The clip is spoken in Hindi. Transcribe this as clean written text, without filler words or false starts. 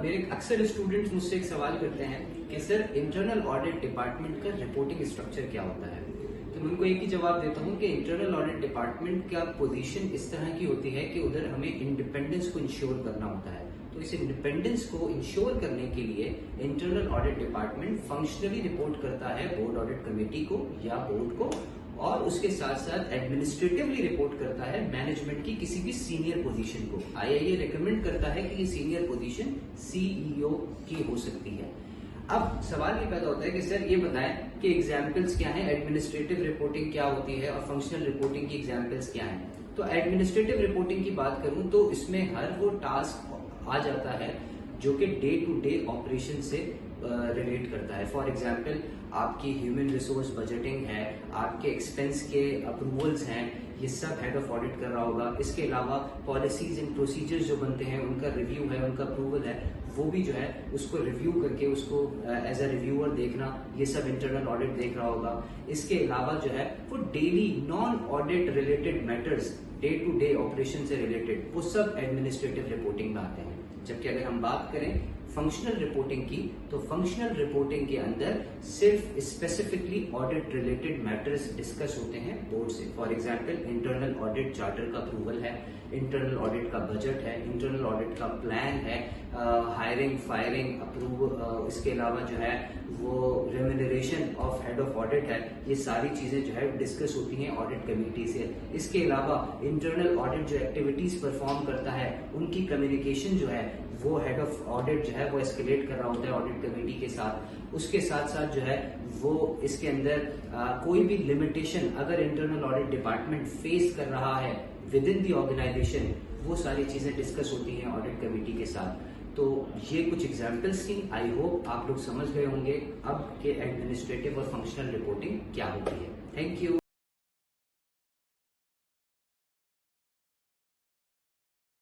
मेरे अक्सर स्टूडेंट्स मुझसे एक सवाल करते हैं कि सर इंटरनल ऑडिट डिपार्टमेंट का रिपोर्टिंग स्ट्रक्चर क्या होता है। तो मैं उनको एक ही जवाब देता हूं कि इंटरनल ऑडिट डिपार्टमेंट का पोजीशन इस तरह की होती है कि उधर हमें इंडिपेंडेंस को इंश्योर करना होता है। तो इस इंडिपेंडेंस को इंश्योर करने के लिए internal audit department functionally report करता है बोर्ड ऑडिट कमेटी को या बोर्ड को, और उसके साथ साथ एडमिनिस्ट्रेटिवली रिपोर्ट करता है मैनेजमेंट की किसी भी सीनियर पोजीशन को। आईआईए रेकमेंड करता है कि ये सीनियर पोजीशन सीईओ की हो सकती है। अब सवाल ये पैदा होता है कि सर ये बताएं कि एग्जाम्पल्स क्या हैं, एडमिनिस्ट्रेटिव रिपोर्टिंग क्या होती है और फंक्शनल रिपोर्टिंग की एग्जाम्पल्स क्या हैं। तो एडमिनिस्ट्रेटिव रिपोर्टिंग की बात करूं तो इसमें हर वो टास्क आ जाता है जो कि डे टू डे ऑपरेशन से रिलेट करता है। फॉर एग्जाम्पल आपकी ह्यूमन रिसोर्स बजटिंग है, आपके एक्सपेंस के अप्रूवल्स हैं, ये सब हेड ऑफ ऑडिट कर रहा होगा। इसके अलावा पॉलिसीज एंड प्रोसीजर्स जो बनते हैं उनका रिव्यू है, उनका अप्रूवल है, वो भी जो है उसको रिव्यू करके उसको एज अ रिव्यूअर देखना, ये सब इंटरनल ऑडिट देख रहा होगा। इसके अलावा जो है वो daily non audit related matters, day to day operation से रिलेटेड, वो सब एडमिनिस्ट्रेटिव रिपोर्टिंग में आते हैं। जबकि अगर हम बात करें फंक्शनल रिपोर्टिंग की, तो फंक्शनल रिपोर्टिंग के अंदर सिर्फ specifically audit related matters discuss होते हैं बोर्ड से। For example internal audit charter का अप्रूवल है, इंटरनल ऑडिट का बजट है, इंटरनल ऑडिट का प्लान है, हायरिंग फायरिंग अप्रूव, इसके अलावा जो है वो remuneration of head of audit है। ये सारी चीजें जो है डिस्कस होती हैं ऑडिट कमेटी से। इसके अलावा इंटरनल ऑडिट जो एक्टिविटीज परफॉर्म करता है उनकी कम्युनिकेशन जो है वो हेड ऑफ ऑडिट जो है वो एस्केलेट कर रहा होता है ऑडिट कमेटी के साथ। उसके साथ साथ जो है वो इसके अंदर कोई भी लिमिटेशन अगर इंटरनल ऑडिट डिपार्टमेंट फेस कर रहा है विद इन दी ऑर्गेनाइजेशन, वो सारी चीजें डिस्कस होती हैं ऑडिट कमेटी के साथ। तो ये कुछ एग्जाम्पल्स थी। आई होप आप लोग समझ गए होंगे अब के एडमिनिस्ट्रेटिव और फंक्शनल रिपोर्टिंग क्या होती है। Thank you.